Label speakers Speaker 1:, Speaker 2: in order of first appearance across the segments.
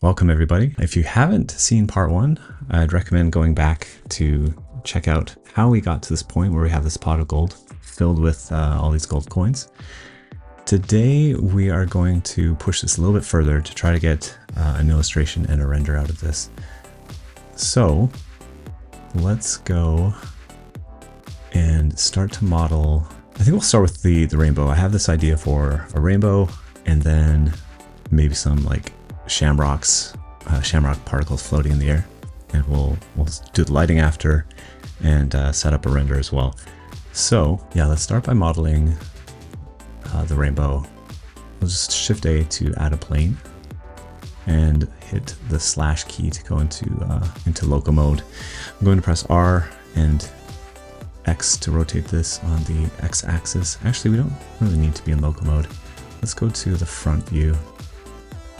Speaker 1: Welcome everybody. If you haven't seen part one, I'd recommend going back to check out how we got to this point where we have this pot of gold filled with all these gold coins. Today we are going to push this a little bit further to try to get an illustration and a render out of this. So let's go and start to model. I think we'll start with the rainbow. I have this idea for a rainbow and then maybe some like shamrock particles floating in the air, and we'll do the lighting after and set up a render as well. So yeah, let's start by modeling the rainbow. We'll just Shift A to add a plane and hit the slash key to go into loco mode. I'm going to press R and X to rotate this on the X axis. Actually, we don't really need to be in loco mode. Let's go to the front view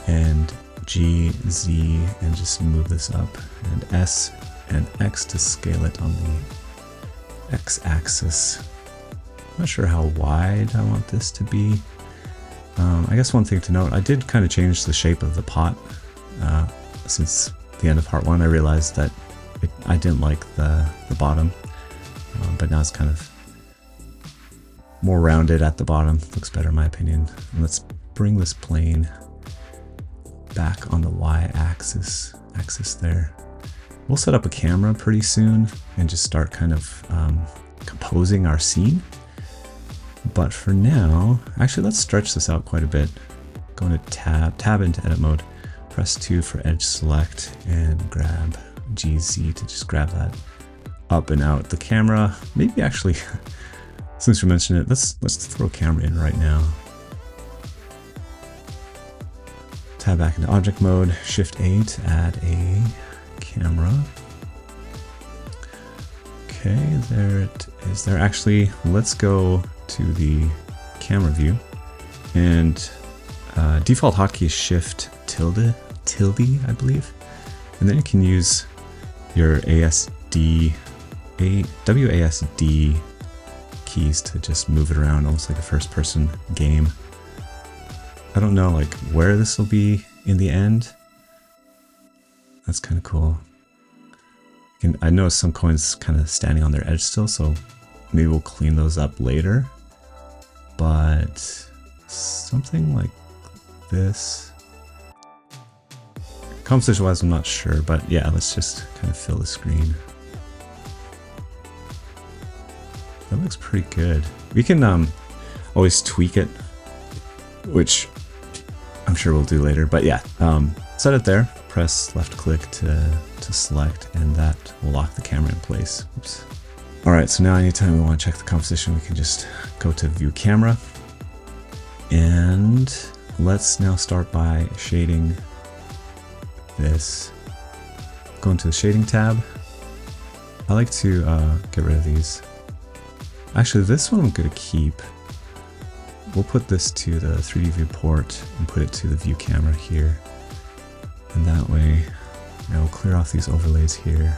Speaker 1: and G, Z, and just move this up, and S and X to scale it on the X axis. Not sure how wide I want this to be. I guess one thing to note, I did kind of change the shape of the pot since the end of part one. I realized that I didn't like the bottom, but now it's kind of more rounded at the bottom. Looks better in my opinion. And let's bring this plane back on the y-axis there. We'll set up a camera pretty soon and just start kind of composing our scene. But for now, actually let's stretch this out quite a bit. Go into tab into edit mode, press 2 for edge select, and grab GZ to just grab that up and out. The camera, maybe actually, since we mentioned it, let's throw a camera in right now. Tab back into object mode, Shift A to add a camera. Okay, there it is there. Actually, let's go to the camera view, and default hotkey is Shift tilde, I believe. And then you can use your WASD keys to just move it around, almost like a first person game. I don't know like where this will be in the end. That's kind of cool. I know some coins kind of standing on their edge still, so maybe we'll clean those up later. But something like this. Composition wise, I'm not sure, but yeah, let's just kind of fill the screen. That looks pretty good. We can always tweak it, which I'm sure we'll do later, but yeah, set it there, press left click to select, and that will lock the camera in place. Oops. All right, so now anytime we want to check the composition, we can just go to view camera, and let's now start by shading this. Go into the shading tab. I like to get rid of these. Actually, this one I'm going to keep. We'll put this to the 3D viewport and put it to the view camera here. And that way, we'll clear off these overlays here.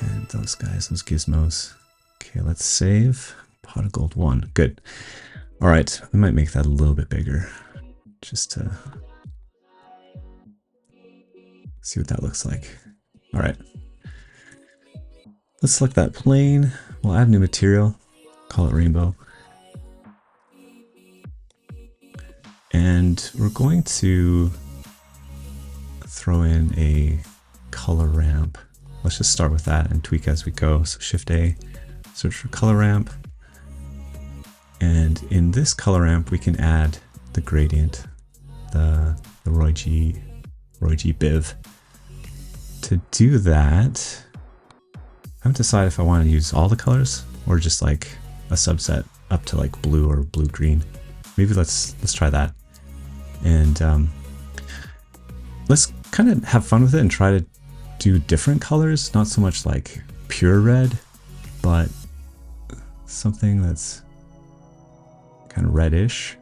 Speaker 1: And those guys, those gizmos. Okay, let's save. Pot of gold 1. Good. All right, I might make that a little bit bigger just to see what that looks like. All right. Let's select that plane. We'll add new material, call it rainbow. And we're going to throw in a color ramp. Let's just start with that and tweak as we go. So Shift A, search for color ramp. And in this color ramp, we can add the gradient, the Roy G Biv. To do that, I haven't decided if I want to use all the colors or just like a subset up to like blue or blue-green. Maybe let's try that. And let's kind of have fun with it and try to do different colors, not so much like pure red, but something that's kind of reddish,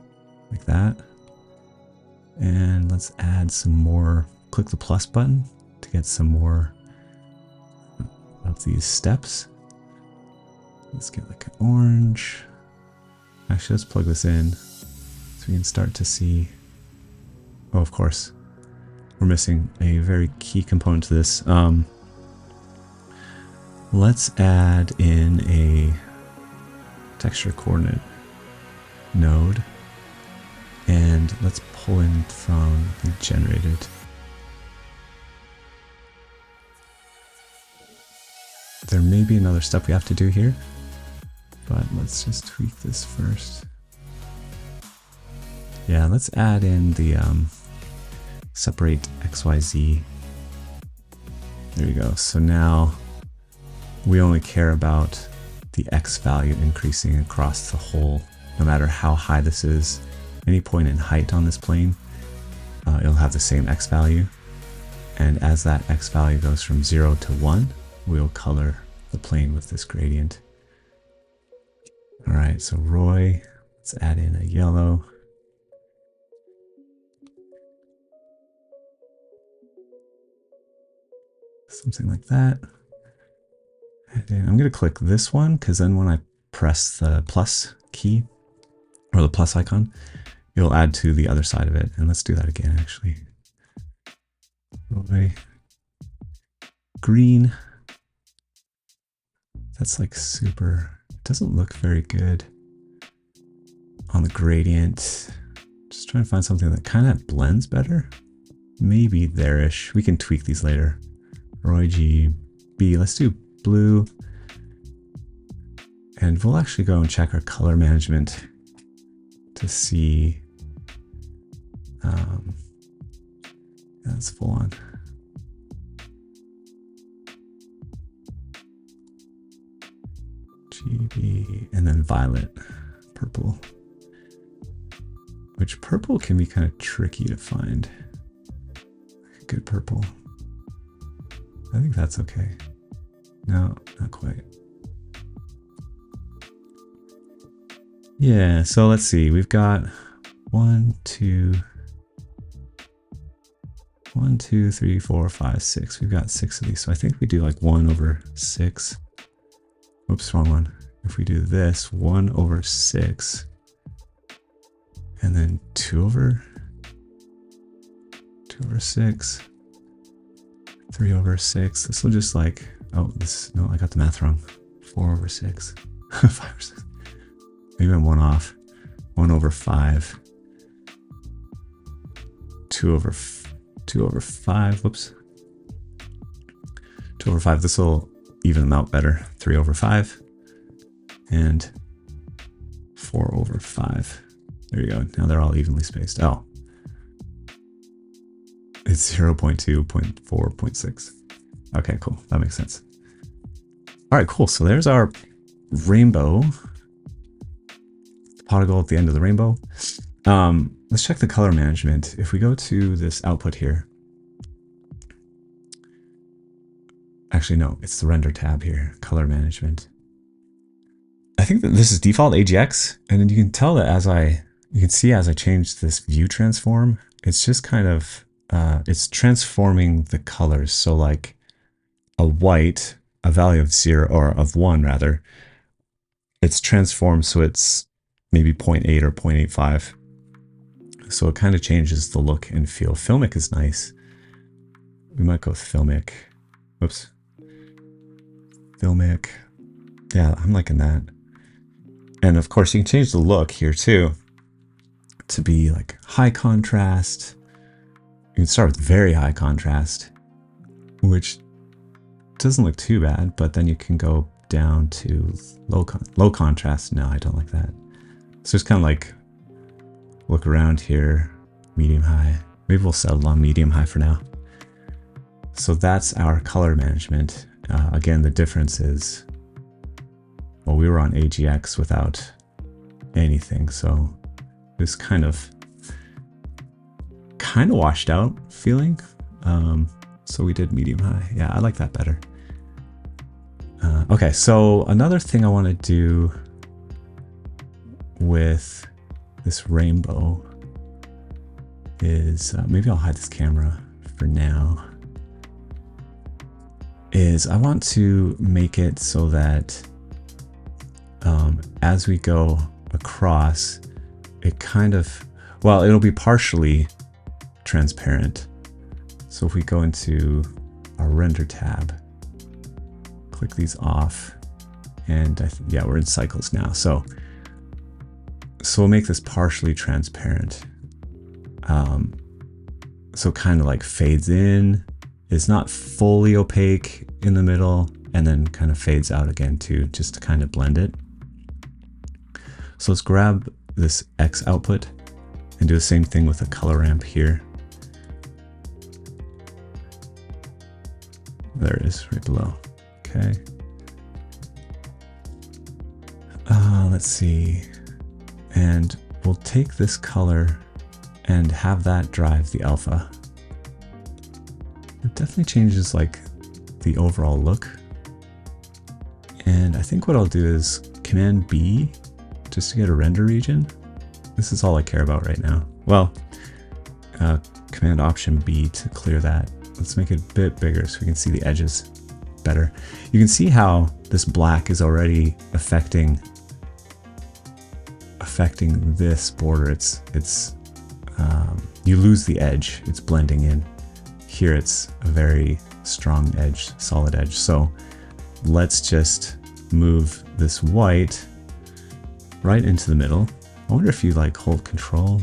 Speaker 1: like that. And let's add some more, click the plus button to get some more of these steps. Let's get like an orange. Actually, let's plug this in so we can start to see. Oh, of course, we're missing a very key component to this. Let's add in a texture coordinate node, and let's pull in from the generated. There may be another step we have to do here, but let's just tweak this first. Yeah, let's add in the separate XYZ. There you go. So now we only care about the X value increasing across the whole, no matter how high this is. Any point in height on this plane, it'll have the same X value. And as that X value goes from 0 to 1, we'll color the plane with this gradient. All right, so Roy, let's add in a yellow. Something like that. And I'm going to click this one, because then when I press the plus key, or the plus icon, it'll add to the other side of it. And let's do that again, actually. Roy. Green. That's like super, it doesn't look very good on the gradient. Just trying to find something that kind of blends better. Maybe there-ish. We can tweak these later. Roy G, B, let's do blue. And we'll actually go and check our color management to see, that's full on. GB, and then violet, purple. Which purple can be kind of tricky to find. Good purple. I think that's okay. No, not quite. Yeah, so let's see. We've got 1, 2, 3, 4, 5, 6. We've got 6 of these. So I think we do like 1/6. Oops, wrong one. If we do this, 1/6. And then 2/6. 3/6. This will just like, oh, this, no, I got the math wrong. 4/6. 5/6. Maybe I'm one off. 1/5. 2/5. Whoops. 2/5. This will even them out better. 3/5. And 4/5. There you go. Now they're all evenly spaced. Oh. It's 0.2, 0.4, 0.6. Okay, cool. That makes sense. All right, cool. So there's our rainbow. The pot of gold at the end of the rainbow. Let's check the color management. If we go to this output here. Actually, no, it's the render tab here. Color management. I think that this is default AGX. And then you can tell that you can see as I change this view transform, it's just kind of, it's transforming the colors. So like a white, a value of 0 or of 1 rather, it's transformed so it's maybe 0.8 or 0.85. So it kind of changes the look and feel. Filmic is nice. We might go with Filmic. Whoops. Filmic. Yeah, I'm liking that. And of course you can change the look here too to be like high contrast. You can start with very high contrast, which doesn't look too bad, but then you can go down to low contrast. No, I don't like that. So just kind of like look around here, medium high. Maybe we'll settle on medium high for now. So that's our color management. Again, the difference is, well, we were on AGX without anything, so this kind of washed out feeling. So we did medium high. Yeah, I like that better. Okay, so another thing I want to do with this rainbow is, maybe I'll hide this camera for now, is I want to make it so that as we go across, it kind of, well, it'll be partially transparent, So if we go into our render tab, click these off, and yeah, we're in cycles now. So we'll make this partially transparent. So kind of like fades in, it's not fully opaque in the middle, and then kind of fades out again too, just to kind of blend it. So let's grab this X output and do the same thing with the color ramp here. There it is, right below. Okay. Let's see. And we'll take this color and have that drive the alpha. It definitely changes like the overall look. And I think what I'll do is Command B just to get a render region. This is all I care about right now. Well, Command Option B to clear that. Let's make it a bit bigger so we can see the edges better. You can see how this black is already affecting this border. You lose the edge, it's blending in. Here it's a very strong edge, solid edge. So let's just move this white right into the middle. I wonder if you like hold control.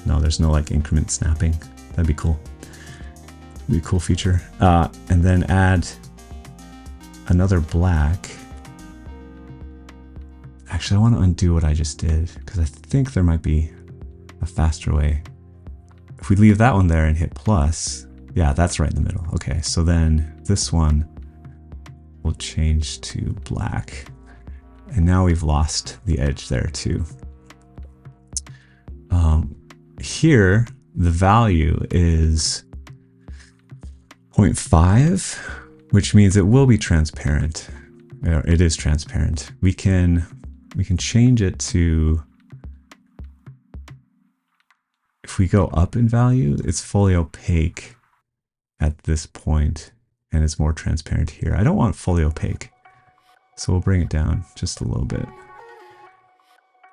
Speaker 1: No, there's no like increment snapping. That'd be cool. Be a cool feature. And then add another black. Actually, I want to undo what I just did because I think there might be a faster way. If we leave that one there and hit plus, yeah, that's right in the middle. Okay, so then this one will change to black. And now we've lost the edge there too. Here, the value is 0.5, which means it will be transparent. It is transparent. We can change it to, if we go up in value, it's fully opaque at this point, and it's more transparent here. I don't want fully opaque, so we'll bring it down just a little bit.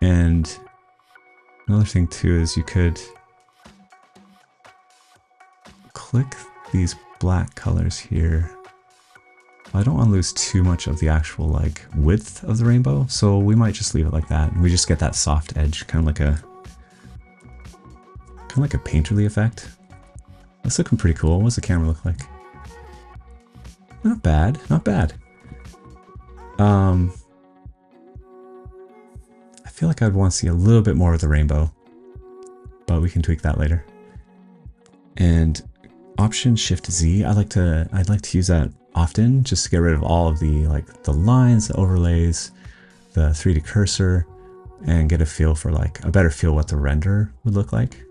Speaker 1: And another thing too is you could click these black colors here. I don't want to lose too much of the actual like width of the rainbow, so we might just leave it like that. And we just get that soft edge, kind of like a painterly effect. That's looking pretty cool. What's the camera look like? Not bad, not bad. I feel like I'd want to see a little bit more of the rainbow, but we can tweak that later. And Option Shift Z, I'd like to use that often just to get rid of all of the the lines, the overlays, the 3D cursor, and get a feel for like a better feel what the render would look like.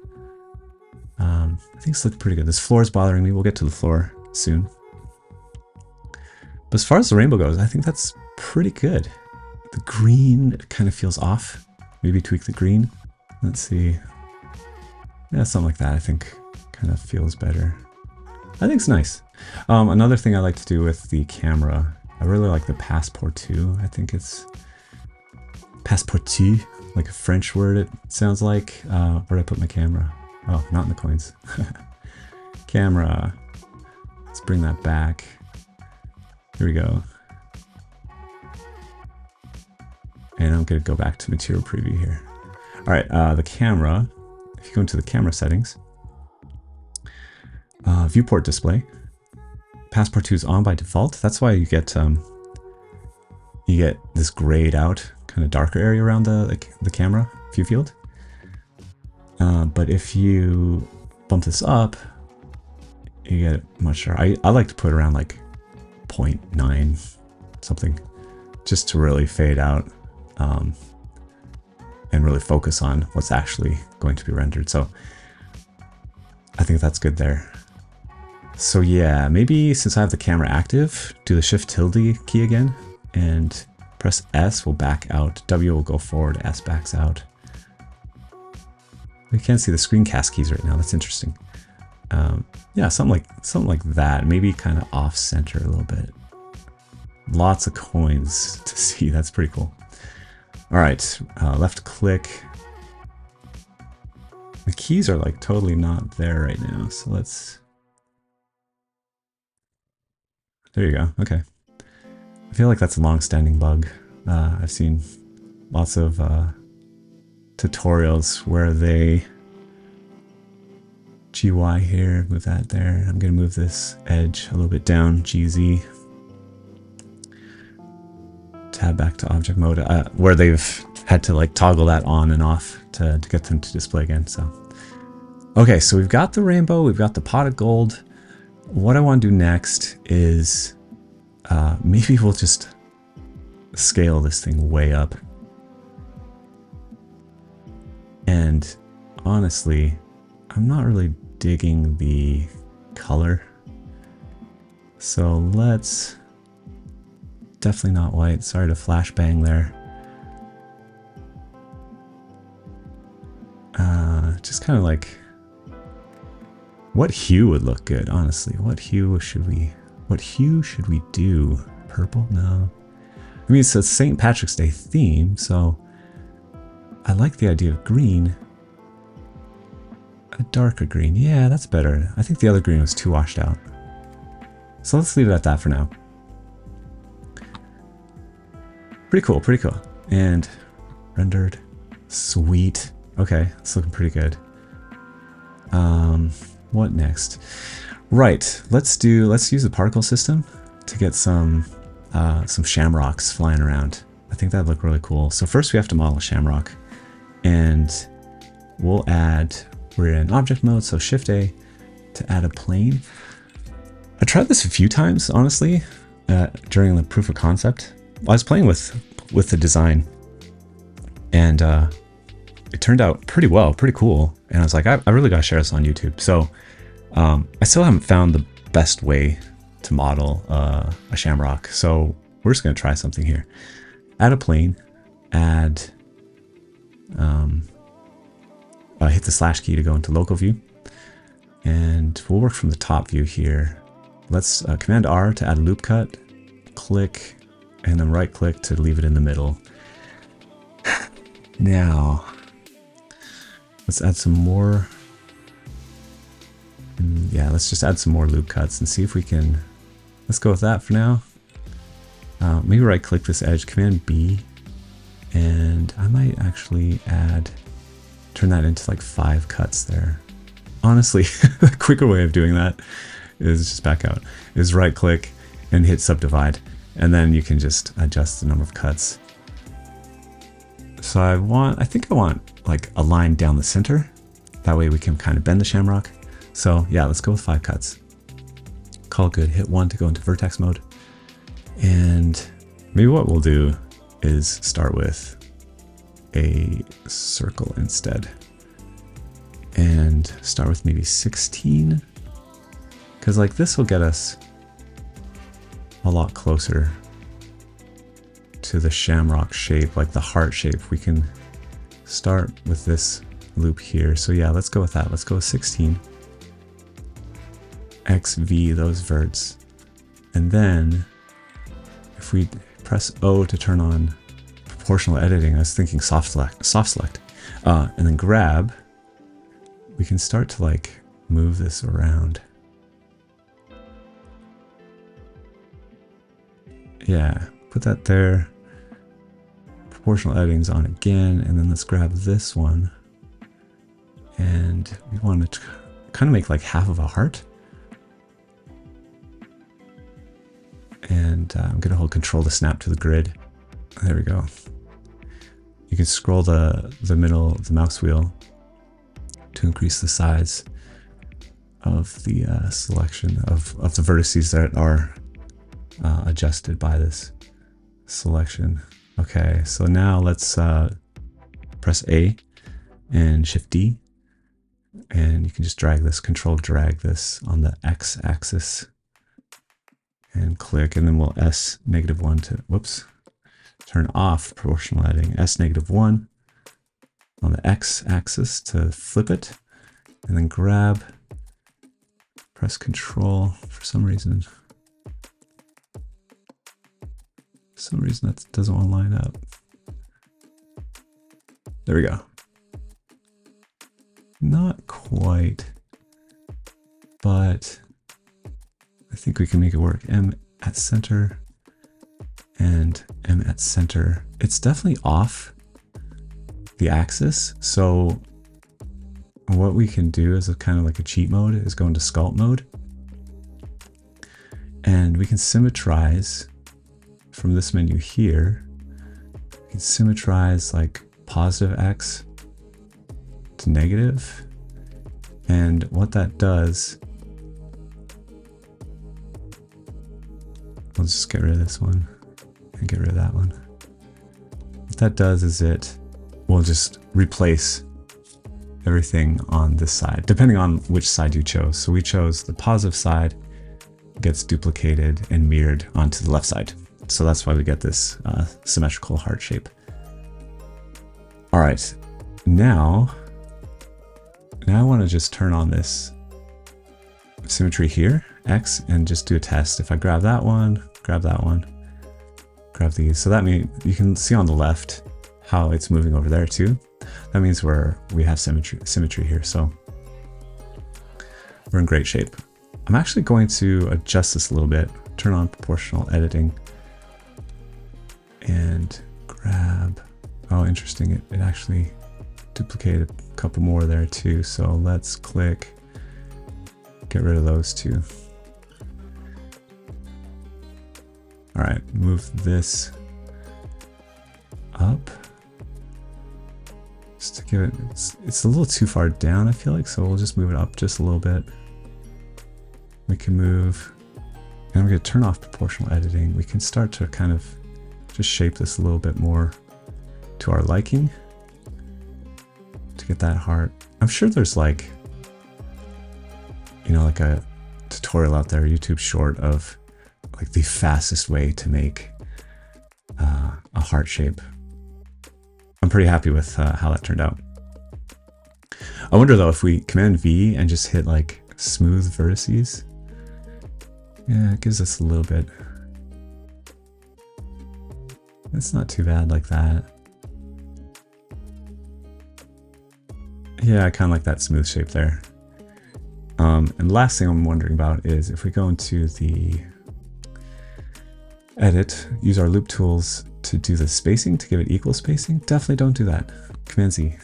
Speaker 1: I think it's looking pretty good. This floor is bothering me. We'll get to the floor soon. But as far as the rainbow goes, I think that's pretty good. The green kind of feels off. Maybe tweak the green. Let's see. Yeah, something like that I think kind of feels better. I think it's nice. Another thing I like to do with the camera, I really like the Passport 2. I think it's Passport 2, like a French word it sounds like. Where'd I put my camera? Oh, not in the coins. Camera. Let's bring that back. Here we go. And I'm going to go back to material preview here. All right, the camera. If you go into the camera settings, viewport display, Passport 2 is on by default. That's why you get this grayed out, kind of darker area around the camera view field. But if you bump this up, you get it much darker. I like to put around like 0.9 something, just to really fade out and really focus on what's actually going to be rendered. So I think that's good there. So yeah, maybe since I have the camera active, do the Shift tilde key again and press S will back out, W will go forward, S backs out. We can't see the screencast keys right now. That's interesting. Yeah, something like that. Maybe kind of off center a little bit. Lots of coins to see. That's pretty cool. All right, left click. The keys are like totally not there right now. So let's There you go. Okay. I feel like that's a long-standing bug. I've seen lots of tutorials where they GY here, move that there. I'm going to move this edge a little bit down, GZ. Tab back to object mode, where they've had to like toggle that on and off to get them to display again. So, okay, so we've got the rainbow, we've got the pot of gold. What I want to do next is maybe we'll just scale this thing way up. And honestly, I'm not really digging the color. So let's, definitely not white. Sorry to flashbang there. Just kind of like, what hue would look good, honestly? What hue should we do? Purple? No. I mean, it's a St. Patrick's Day theme, so I like the idea of green. A darker green. Yeah, that's better. I think the other green was too washed out. So let's leave it at that for now. Pretty cool, pretty cool. And rendered. Sweet. Okay, it's looking pretty good. What next? Right, let's use the particle system to get some shamrocks flying around. I think that'd look really cool. So first we have to model a shamrock, and we'll add, we're in object mode, so Shift A to add a plane. I tried this a few times, honestly, during the proof of concept. I was playing with the design, and it turned out pretty well, pretty cool. And I was like, I really got to share this on YouTube. So I still haven't found the best way to model a shamrock. So we're just going to try something here. Add a plane, add, hit the slash key to go into local view. And we'll work from the top view here. Let's Command R to add a loop cut, click, and then right click to leave it in the middle. Now, let's add some more. Yeah, let's just add some more loop cuts and see if we can, let's go with that for now. Maybe right click this edge, Command B, and I might actually turn that into like 5 cuts there. Honestly, the quicker way of doing that is just back out, is right click and hit subdivide, and then you can just adjust the number of cuts. So I think I want like a line down the center. That way we can kind of bend the shamrock. So yeah, let's go with 5 cuts. Call it good, hit 1 to go into vertex mode. And maybe what we'll do is start with a circle instead. And start with maybe 16. Because like this will get us a lot closer to the shamrock shape, like the heart shape. We can start with this loop here. So yeah, let's go with that. Let's go with 16. XV those verts. And then if we press O to turn on proportional editing, I was thinking soft select. And then grab, we can start to like move this around. Yeah, put that there. Proportional editing's on again, and then let's grab this one. And we want to kind of make like half of a heart. And I'm going to hold Control to snap to the grid. There we go. You can scroll the middle of the mouse wheel to increase the size of the selection of the vertices that are adjusted by this selection. Okay, so now let's press A and Shift D, and you can just drag this on the X axis and click, and then we'll S -1 to, turn off proportional editing, S -1 on the X axis to flip it, and then grab, press Control. For some reason that doesn't want to line up. There we go. Not quite, but I think we can make it work. at center and M at center. It's definitely off the axis. So what we can do as a kind of like a cheat mode is go into sculpt mode, and we can symmetrize from this menu here. We can symmetrize like positive X to negative. And what that does, let's just get rid of this one and get rid of that one. What that does is it will just replace everything on this side, depending on which side you chose. So we chose the positive side, gets duplicated and mirrored onto the left side. So that's why we get this symmetrical heart shape. All right, now I want to just turn on this symmetry here, X, and just do a test. If I grab that one, grab these. So that means you can see on the left how it's moving over there too. That means we have symmetry here. So we're in great shape. I'm actually going to adjust this a little bit, turn on proportional editing, and grab, oh, interesting, it actually duplicated a couple more there too. So let's click, get rid of those two. All right, move this up. Just to give it, it's a little too far down, I feel like, so we'll just move it up just a little bit. We can move, and we're gonna turn off proportional editing. We can start to kind of just shape this a little bit more to our liking to get that heart. I'm sure there's like, you know, like a tutorial out there, YouTube short of like the fastest way to make a heart shape. I'm pretty happy with how that turned out. I wonder though if we Command V and just hit like smooth vertices. Yeah, it gives us a little bit. It's not too bad like that. Yeah, I kind of like that smooth shape there. And the last thing I'm wondering about is if we go into the edit, use our loop tools to do the spacing, to give it equal spacing. Definitely don't do that. Command Z.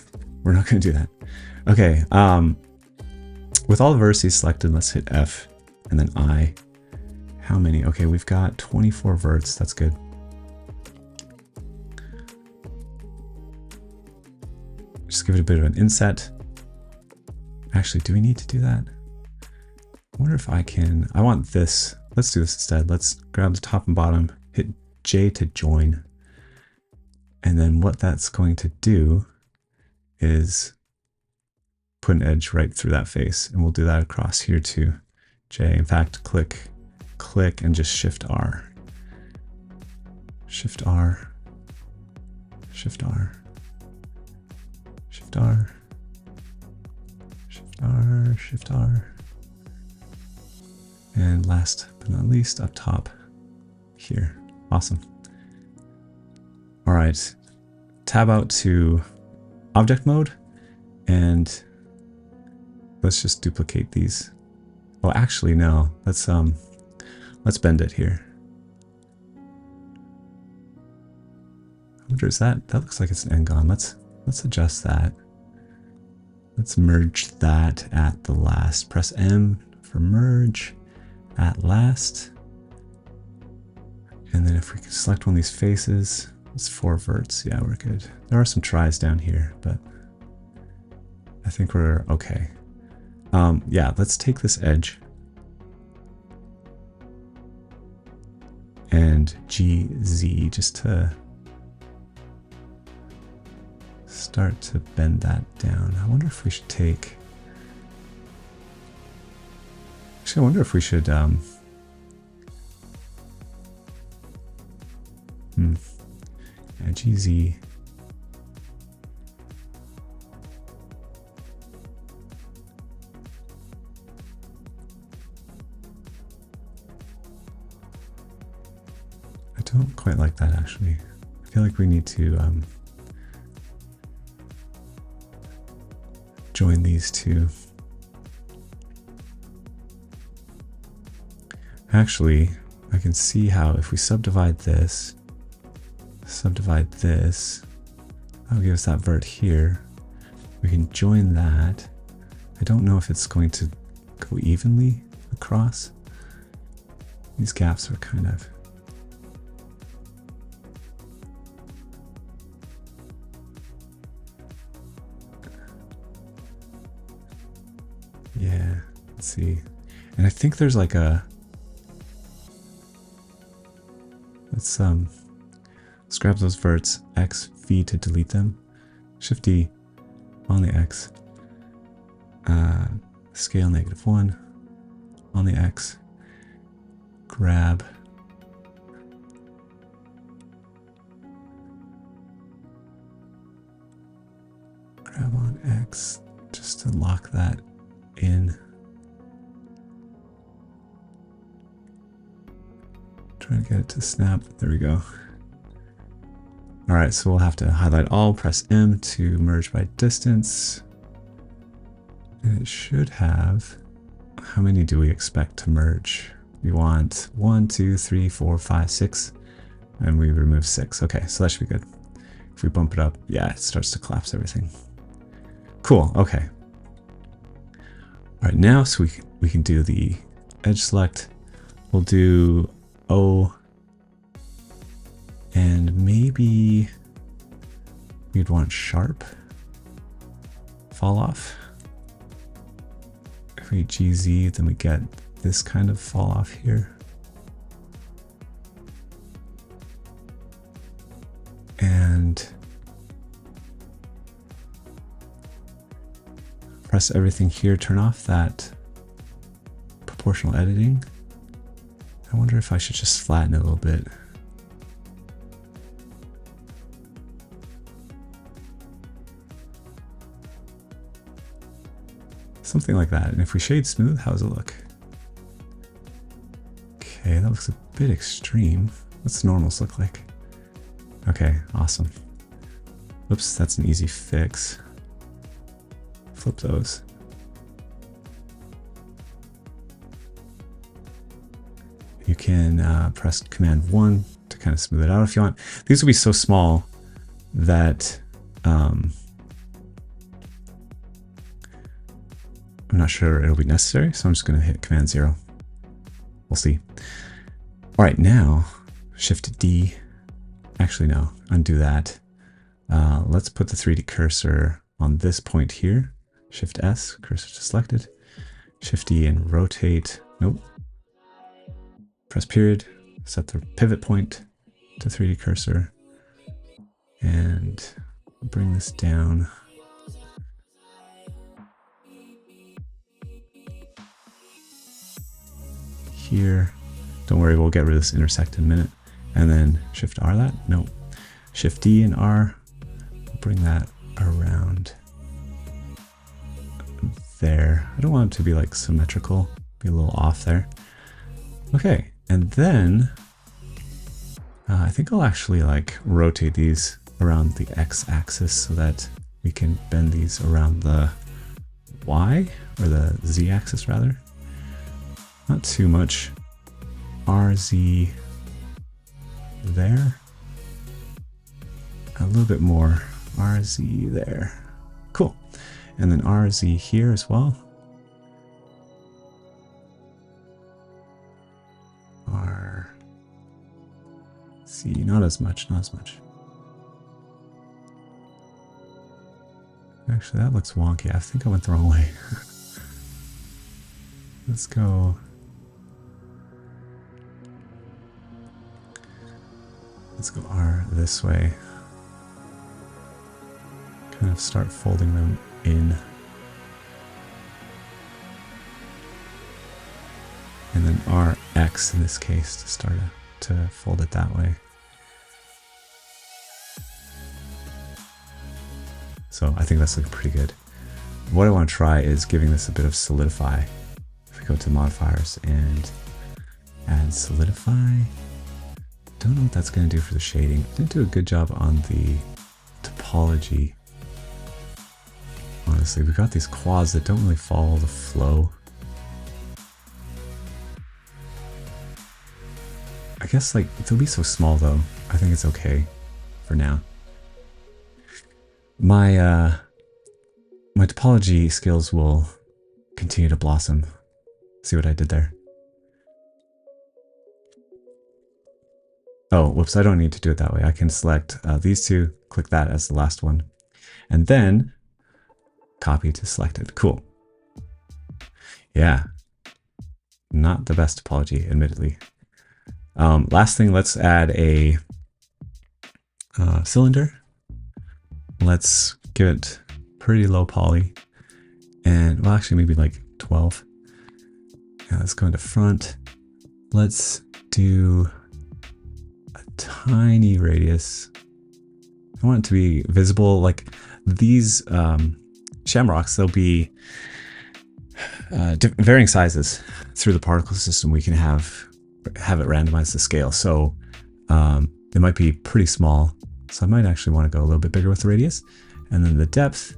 Speaker 1: We're not going to do that. Okay. With all the vertices selected, let's hit F and then I. How many? Okay, we've got 24 verts. That's good. Just give it a bit of an inset. Actually, do we need to do that? I wonder if I can. I want this. Let's do this instead. Let's grab the top and bottom, hit J to join. And then what that's going to do is put an edge right through that face. And we'll do that across here too. J. In fact, click, and just Shift R. Shift R. Shift R. Shift R. Shift R. Shift R. And last but not least, up top here. Awesome. All right, tab out to object mode, and let's just duplicate these. Well, actually, no. Let's bend it here. I wonder, is that looks like it's an n-gon. Let's adjust that. Let's merge that at the last. Press M for merge at last. And then if we can select one of these faces, it's 4 verts. Yeah, we're good. There are some tries down here, but I think we're okay. Yeah, let's take this edge and GZ just to start to bend that down. I wonder if we should take, actually I wonder if we should yeah, GZ. I don't quite like that actually. I feel like we need to join these two. Actually, I can see how if we subdivide this, that'll give us that vert here. We can join that. I don't know if it's going to go evenly across. These gaps are kind of... Yeah, let's see. And I think there's like a... Let's grab those verts, X, V to delete them. Shift D on the X. Scale -1 on the X. Grab on X just to lock that in. Trying to get it to snap. There we go. All right, so we'll have to highlight all, press M to merge by distance. And it should have, how many do we expect to merge? We want 1, 2, 3, 4, 5, 6, and we remove 6. Okay, so that should be good. If we bump it up, yeah, it starts to collapse everything. Cool, okay. All right, now so we can do the edge select. We'll do O, and maybe we'd want sharp fall off. If we GZ, then we get this kind of fall off here. And press everything here, turn off that proportional editing. I wonder if I should just flatten it a little bit. Something like that. And if we shade smooth, how does it look? Okay, that looks a bit extreme. What's normals look like? Okay, awesome. Whoops, that's an easy fix. Flip those. You can press Command 1 to kind of smooth it out if you want. These will be so small that I'm not sure it'll be necessary, so I'm just going to hit Command 0. We'll see. All right, now Shift D. Actually, no, undo that. Let's put the 3D cursor on this point here. Shift S, cursor to selected. Shift D and rotate. Nope. Press period. Set the pivot point to 3D cursor. And bring this down. Here. Don't worry, we'll get rid of this intersect in a minute. And then Shift R that? No. Shift D and R. Bring that around there. I don't want it to be like symmetrical. Be a little off there. Okay, and then I think I'll actually like rotate these around the X axis so that we can bend these around the Y, or the Z axis rather. Not too much. RZ there. A little bit more RZ there. Cool. And then RZ here as well. RZ, not as much, not as much. Actually, that looks wonky. I think I went the wrong way. Let's go. Let's go R this way. Kind of start folding them in. And then RX in this case to start to fold it that way. So I think that's looking pretty good. What I want to try is giving this a bit of solidify. If we go to modifiers and add solidify. Don't know what that's going to do for the shading. Didn't do a good job on the topology. Honestly, we got these quads that don't really follow the flow. guess like they'll be so small though. I think it's okay for now. My my topology skills will continue to blossom. See what I did there? Oh, whoops, I don't need to do it that way. I can select these two, click that as the last one, and then copy to selected. Cool. Yeah. Not the best topology, admittedly. Last thing, let's add a cylinder. Let's give it pretty low poly. And, well, actually maybe like 12. Yeah, let's go into front. Let's do a tiny radius. I want it to be visible. Like these shamrocks, they'll be varying sizes through the particle system. We can have it randomize the scale. So it might be pretty small. So I might actually want to go a little bit bigger with the radius. And then the depth,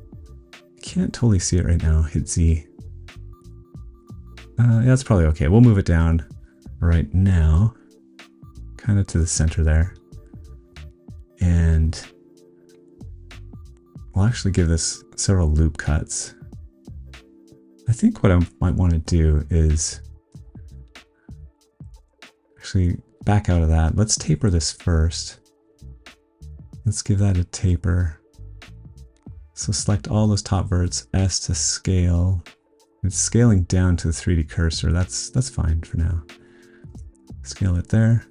Speaker 1: I can't totally see it right now. Hit Z. Yeah, that's probably okay. We'll move it down right now, kind of to the center there. And we'll actually give this several loop cuts. I think what I might want to do is actually back out of that. Let's taper this first. Let's give that a taper. So select all those top verts, S to scale. It's scaling down to the 3D cursor. That's fine for now. Scale it there.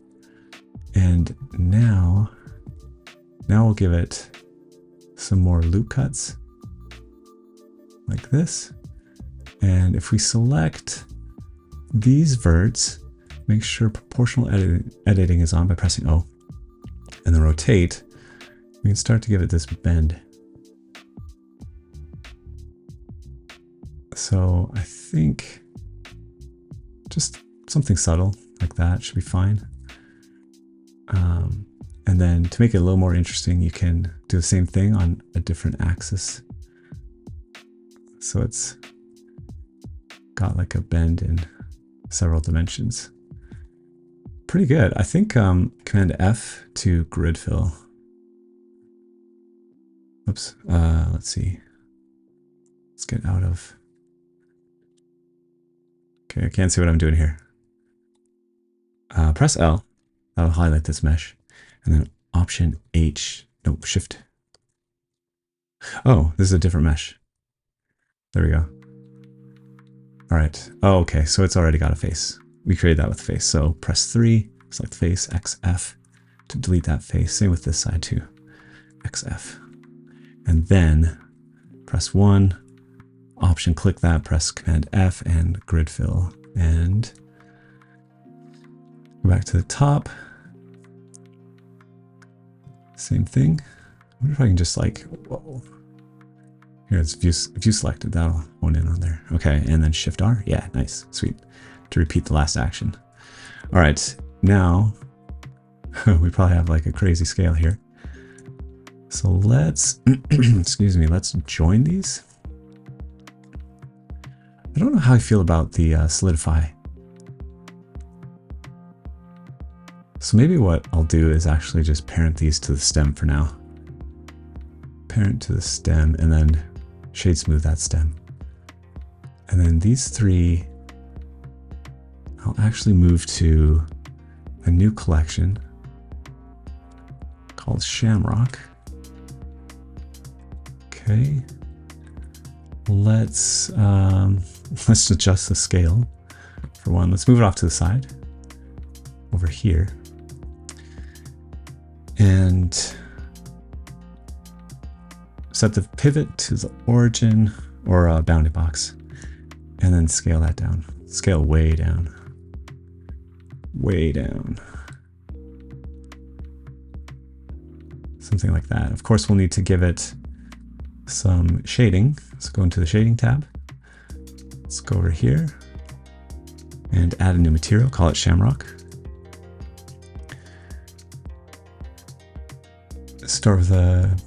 Speaker 1: And now we'll give it some more loop cuts like this. And if we select these verts, make sure proportional editing is on by pressing O, and then rotate, we can start to give it this bend. So I think just something subtle like that should be fine. And then to make it a little more interesting, you can do the same thing on a different axis. So it's got like a bend in several dimensions. Pretty good. I think Command F to grid fill. Oops. Let's see. Let's get out of. Okay, I can't see what I'm doing here. Press L. That'll highlight this mesh. And then Option H. No, Shift. Oh, this is a different mesh. There we go. All right. Oh, okay. So it's already got a face. We created that with the face. So press 3, select the face, XF to delete that face. Same with this side too. XF. And then press 1, Option click that, press Command F and grid fill. And go back to the top. Same thing. I wonder if I can just like, whoa. Here, it's view selected. That'll hone in on there. Okay, and then Shift R. Yeah, nice, sweet. To repeat the last action. All right, now we probably have like a crazy scale here. So let's, excuse me, let's join these. I don't know how I feel about the solidify. So maybe what I'll do is actually just parent these to the stem for now. Parent to the stem and then shade smooth that stem. And then these three, I'll actually move to a new collection called Shamrock. Okay. Let's adjust the scale for one. Let's move it off to the side over here. And set the pivot to the origin or a bounding box. And then scale that down. Scale way down. Way down. Something like that. Of course, we'll need to give it some shading. Let's go into the shading tab. Let's go over here and add a new material, call it Shamrock. Start with a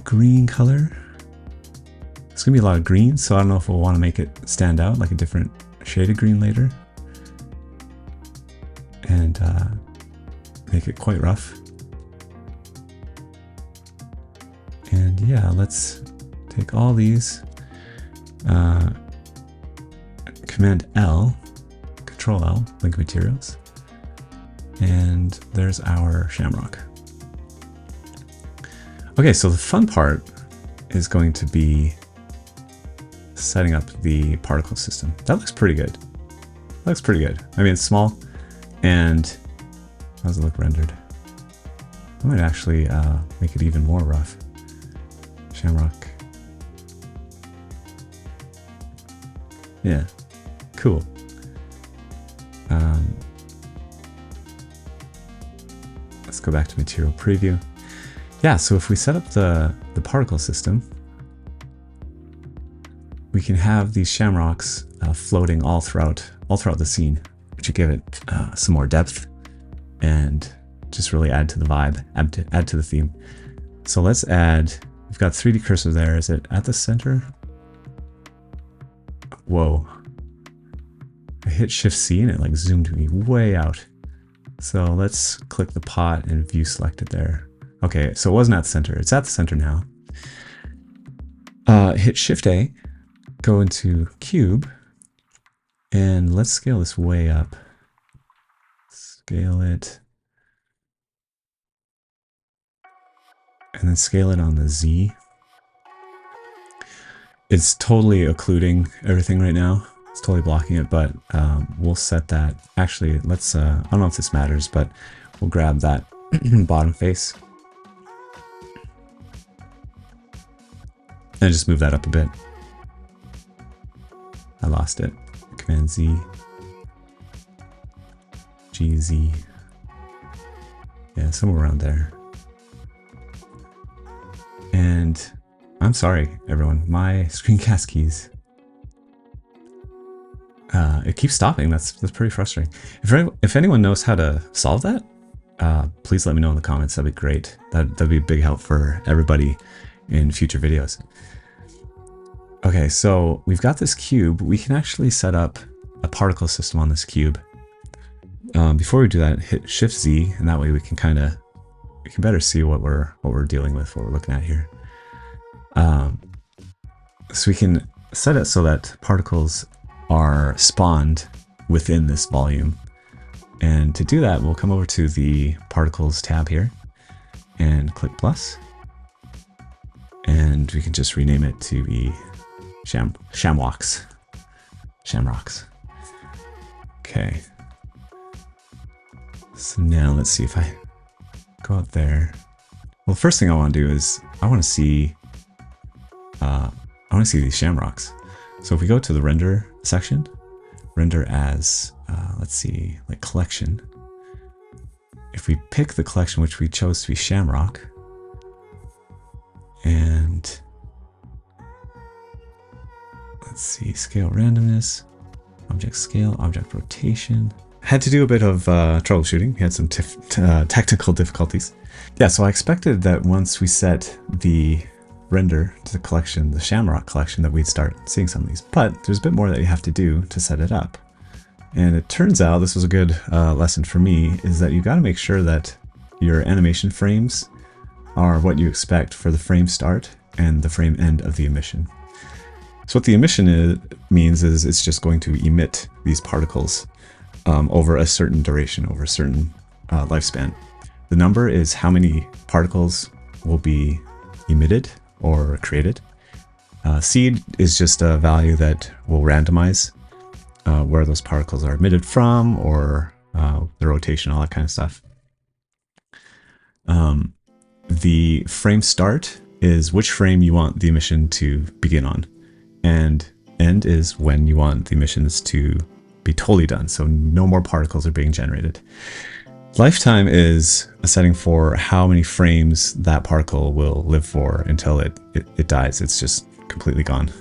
Speaker 1: green color. It's gonna be a lot of green, so I don't know if we'll want to make it stand out like a different shade of green later. And make it quite rough. And yeah, let's take all these, Command L, Control L, link materials, and there's our shamrock. Okay, so the fun part is going to be setting up the particle system. That looks pretty good. That looks pretty good. I mean, it's small, and how does it look rendered? I might actually make it even more rough. Shamrock. Yeah, cool. Let's go back to material preview. Yeah, so if we set up the particle system, we can have these shamrocks floating all throughout the scene, which would give it some more depth and just really add to the vibe, add to the theme. So let's add. We've got 3D cursor there. Is it at the center? Whoa! I hit Shift C and it like zoomed me way out. So let's click the pot and view selected there. Okay, so it wasn't at the center. It's at the center now. Hit Shift A, go into cube, and let's scale this way up. Scale it. And then scale it on the Z. It's totally occluding everything right now. It's totally blocking it, but we'll set that. Actually, let's, I don't know if this matters, but we'll grab that bottom face. And just move that up a bit. I lost it. Command Z. GZ. Yeah, somewhere around there. And I'm sorry, everyone, my screencast keys, it keeps stopping. That's pretty frustrating. If anyone knows how to solve that, please let me know in the comments. That'd be great. That'd be a big help for everybody in future videos. Okay, so we've got this cube. We can actually set up a particle system on this cube. Before we do that, hit Shift Z, and that way we can better see what we're dealing with, what we're looking at here. So we can set it so that particles are spawned within this volume. And to do that, we'll come over to the Particles tab here and click plus. And we can just rename it to be Shamrocks. Okay. So now let's see if I go out there. Well, the first thing I want to do is I want to see these shamrocks. So if we go to the render section, render as let's see, like collection. If we pick the collection which we chose to be shamrock, and let's see, scale randomness, object scale, object rotation. Had to do a bit of troubleshooting. We had some technical difficulties. Yeah, so I expected that once we set the render to the collection, the Shamrock collection, that we'd start seeing some of these. But there's a bit more that you have to do to set it up. And it turns out, this was a good lesson for me, is that you got to make sure that your animation frames are what you expect for the frame start and the frame end of the emission. So what the emission means is it's just going to emit these particles over a certain duration, over a certain lifespan. The number is how many particles will be emitted or created. Seed is just a value that will randomize where those particles are emitted from, or the rotation, all that kind of stuff. The frame start is which frame you want the emission to begin on, and end is when you want the emissions to be totally done, so no more particles are being generated. Lifetime is a setting for how many frames that particle will live for until it dies. It's just completely gone.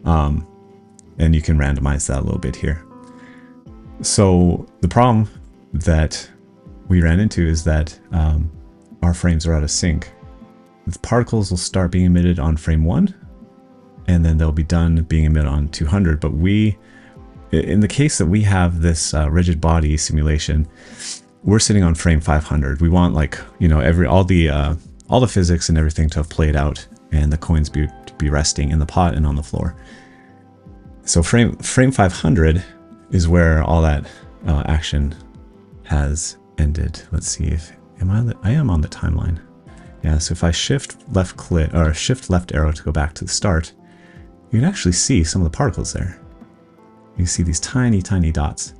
Speaker 1: And you can randomize that a little bit here. So the problem that we ran into is that our frames are out of sync. The particles will start being emitted on frame 1, and then they'll be done being emitted on 200. But in the case that we have this rigid body simulation, we're sitting on frame 500. We want like, you know, all the physics and everything to have played out and the coins to be resting in the pot and on the floor. So frame 500 is where all that action has ended. Let's see if I am on the timeline. Yeah, so if I shift left arrow to go back to the start, you can actually see some of the particles there. You see these tiny dots.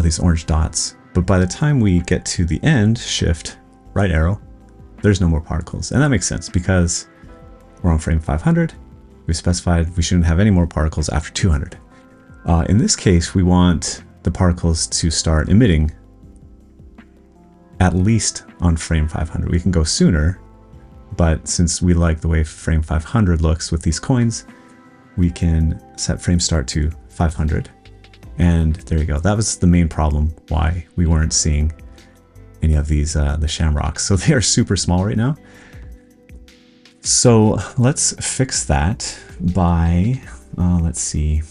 Speaker 1: These orange dots. But by the time we get to the end, shift right arrow, there's no more particles. And that makes sense because we're on frame 500. We specified we shouldn't have any more particles after 200. In this case, we want the particles to start emitting at least on frame 500. We can go sooner, but since we like the way frame 500 looks with these coins, we can set frame start to 500. And there you go. That was the main problem why we weren't seeing any of these, the shamrocks. So they are super small right now. So let's fix that by, let's see.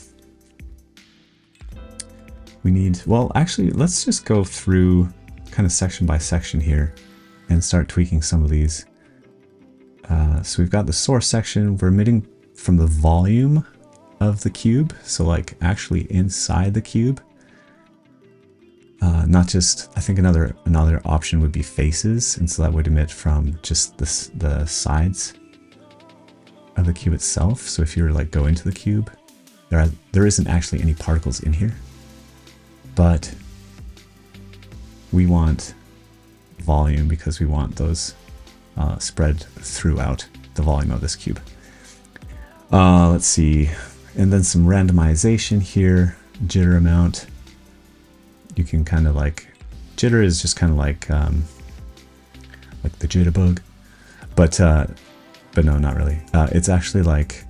Speaker 1: We need, well, actually, let's just go through kind of section by section here and start tweaking some of these. So we've got the source section. We're emitting from the volume of the cube, so like actually inside the cube, not just, I think another option would be faces, and so that would emit from just the sides of the cube itself. So if you were like go into the cube, there isn't actually any particles in here, but we want volume because we want those spread throughout the volume of this cube. Let's see. And then some randomization here, jitter amount. You can kind of like, jitter is just kind of like the jitterbug, but no, not really. It's actually like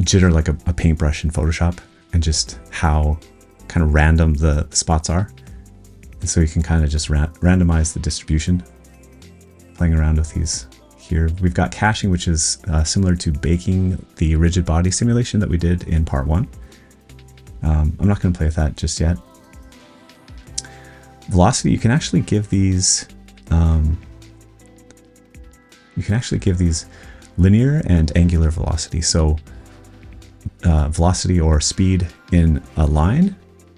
Speaker 1: jitter, like a paintbrush in Photoshop, and just how kind of random the spots are. And so you can kind of just randomize the distribution, playing around with these. Here we've got caching, which is similar to baking the rigid body simulation that we did in part 1. I'm not going to play with that just yet. Velocity, you can actually give these linear and angular velocity. So velocity or speed in a line,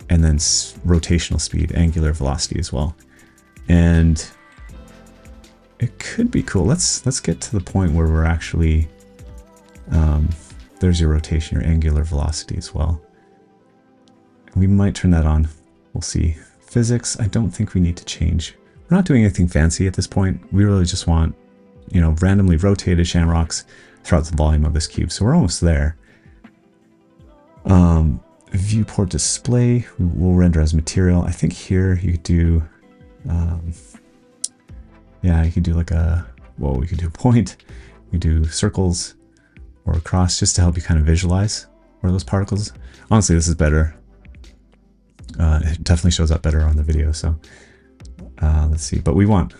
Speaker 1: and then rotational speed, angular velocity as well. And it could be cool. Let's get to the point where we're actually, there's your rotation, your angular velocity as well. We might turn that on. We'll see. Physics, I don't think we need to change. We're not doing anything fancy at this point. We really just want, you know, randomly rotated shamrocks throughout the volume of this cube. So we're almost there. Viewport display, we'll render as material. I think here you could do, yeah, you could do like we could do a point, we could do circles or a cross just to help you kind of visualize where those particles. Honestly, this is better. It definitely shows up better on the video. So let's see, but we'll want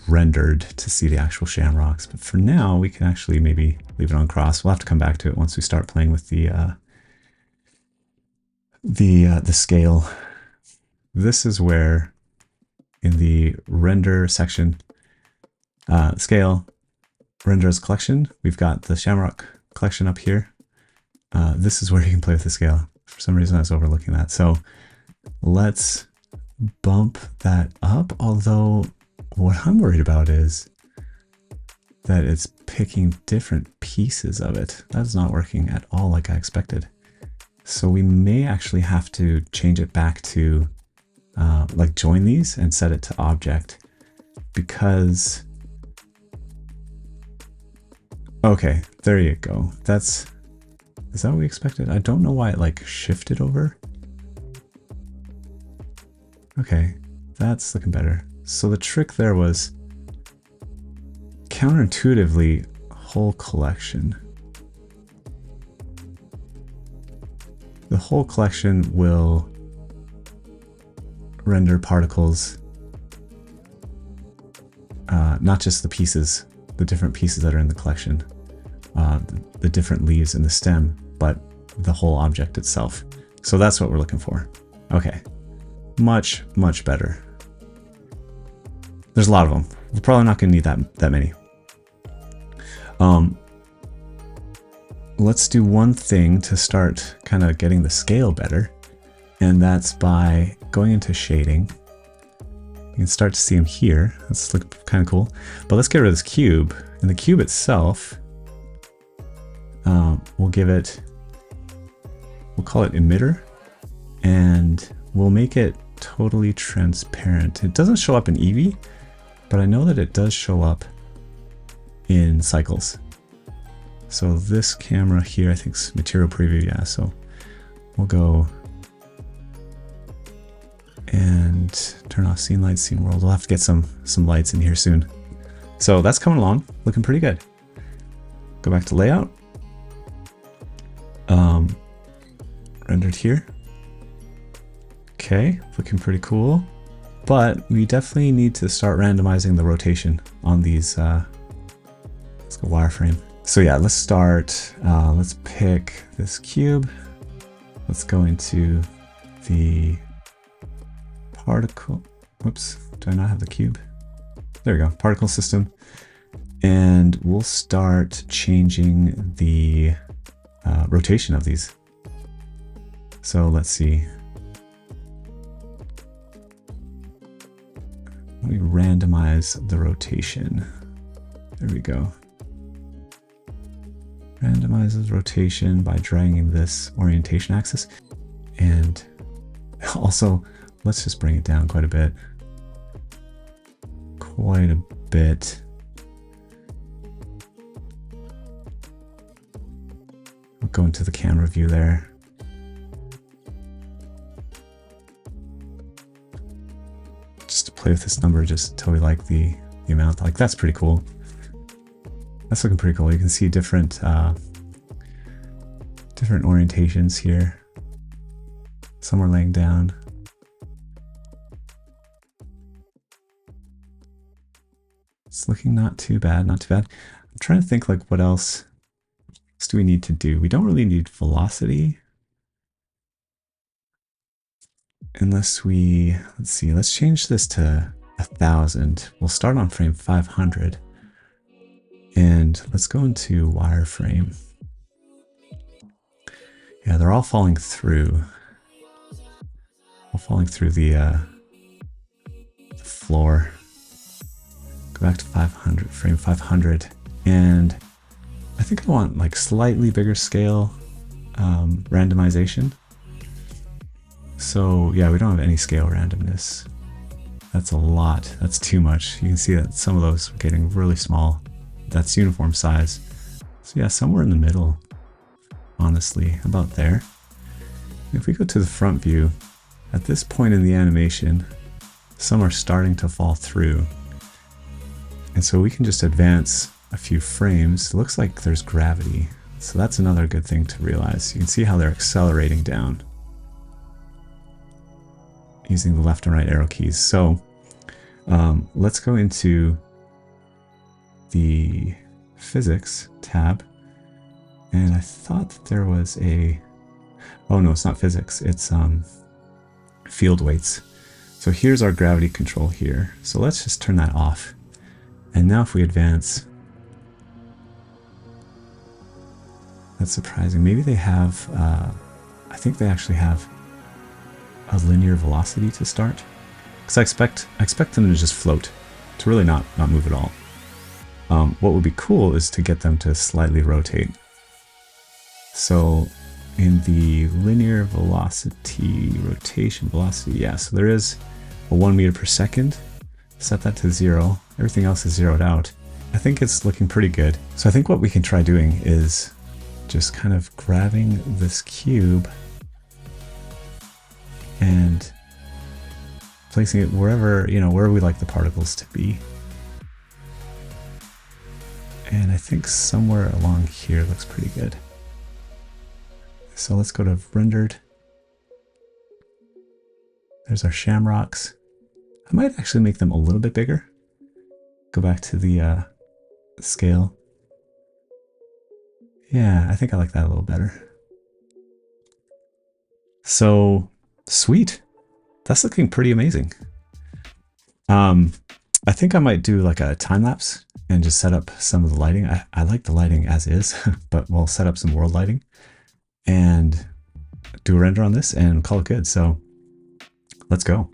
Speaker 1: rendered to see the actual shamrocks. But for now, we can actually maybe leave it on cross. We'll have to come back to it once we start playing with the scale. This is where in the render section, scale, render as collection, we've got the shamrock collection up here. This is where you can play with the scale. For some reason I was overlooking that. So let's bump that up. Although what I'm worried about is that it's picking different pieces of it. That's not working at all like I expected. So we may actually have to change it back to like join these and set it to object, because okay, there you go. Is that what we expected? I don't know why it like shifted over. Okay, that's looking better. So the trick there was counterintuitively whole collection. The whole collection will render particles, not just the pieces, the different pieces that are in the collection, the different leaves in the stem, but the whole object itself. So that's what we're looking for. Okay, much, much better. There's a lot of them. We're probably not going to need that many. Let's do one thing to start kind of getting the scale better, and that's by going into shading. You can start to see them here. That's look kind of cool. But let's get rid of this cube. And the cube itself, we'll call it emitter, and we'll make it totally transparent. It doesn't show up in Eevee, but I know that it does show up in cycles. So this camera here, I think is material preview, yeah. So we'll go and turn off scene lights, scene world. We'll have to get some lights in here soon. So that's coming along, looking pretty good. Go back to layout. Rendered here. Okay, looking pretty cool. But we definitely need to start randomizing the rotation on these. Let's go wireframe. So yeah, let's start. Let's pick this cube. Let's go into the particle. Whoops, do I not have the cube? There we go, particle system. And we'll start changing the rotation of these. So let's see. Let me randomize the rotation. There we go. Randomizes rotation by dragging this orientation axis. And also, let's just bring it down quite a bit. Quite a bit. We'll go into the camera view there. Just to play with this number just until we like the amount. Like, that's pretty cool. That's looking pretty cool. You can see different different orientations here. Some are laying down. It's looking not too bad, not too bad. I'm trying to think, like, what else do we need to do? We don't really need velocity. Unless we, let's see, let's change this to 1000. We'll start on frame 500. And let's go into wireframe. Yeah, they're all falling through. All falling through the floor. Go back to 500, frame 500. And I think I want like slightly bigger scale randomization. So yeah, we don't have any scale randomness. That's a lot. That's too much. You can see that some of those are getting really small. That's uniform size. So yeah, somewhere in the middle, honestly, about there. If we go to the front view, at this point in the animation, some are starting to fall through. And so we can just advance a few frames. It looks like there's gravity. So that's another good thing to realize. You can see how they're accelerating down using the left and right arrow keys. So let's go into the physics tab. And I thought that there was a, oh no, it's not physics, it's field weights. So here's our gravity control here. So let's just turn that off. And now if we advance, that's surprising. Maybe they have, I think they actually have a linear velocity to start. Because I expect them to just float, to really not move at all. What would be cool is to get them to slightly rotate. So in the linear velocity, rotation velocity, yeah, so there is a 1 meter per second. Set that to 0. Everything else is zeroed out. I think it's looking pretty good. So I think what we can try doing is just kind of grabbing this cube and placing it wherever, you know, wherever we like the particles to be. And I think somewhere along here looks pretty good. So let's go to rendered. There's our shamrocks. I might actually make them a little bit bigger. Go back to the scale. Yeah, I think I like that a little better. So, sweet. That's looking pretty amazing. I think I might do like a time lapse and just set up some of the lighting. I like the lighting as is, but we'll set up some world lighting and do a render on this and call it good. So let's go.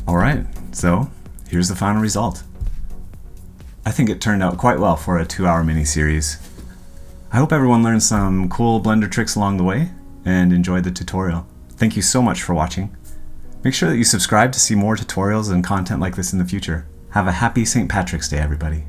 Speaker 1: Alright, so here's the final result. I think it turned out quite well for a 2-hour mini-series. I hope everyone learned some cool Blender tricks along the way and enjoyed the tutorial. Thank you so much for watching. Make sure that you subscribe to see more tutorials and content like this in the future. Have a happy St. Patrick's Day, everybody.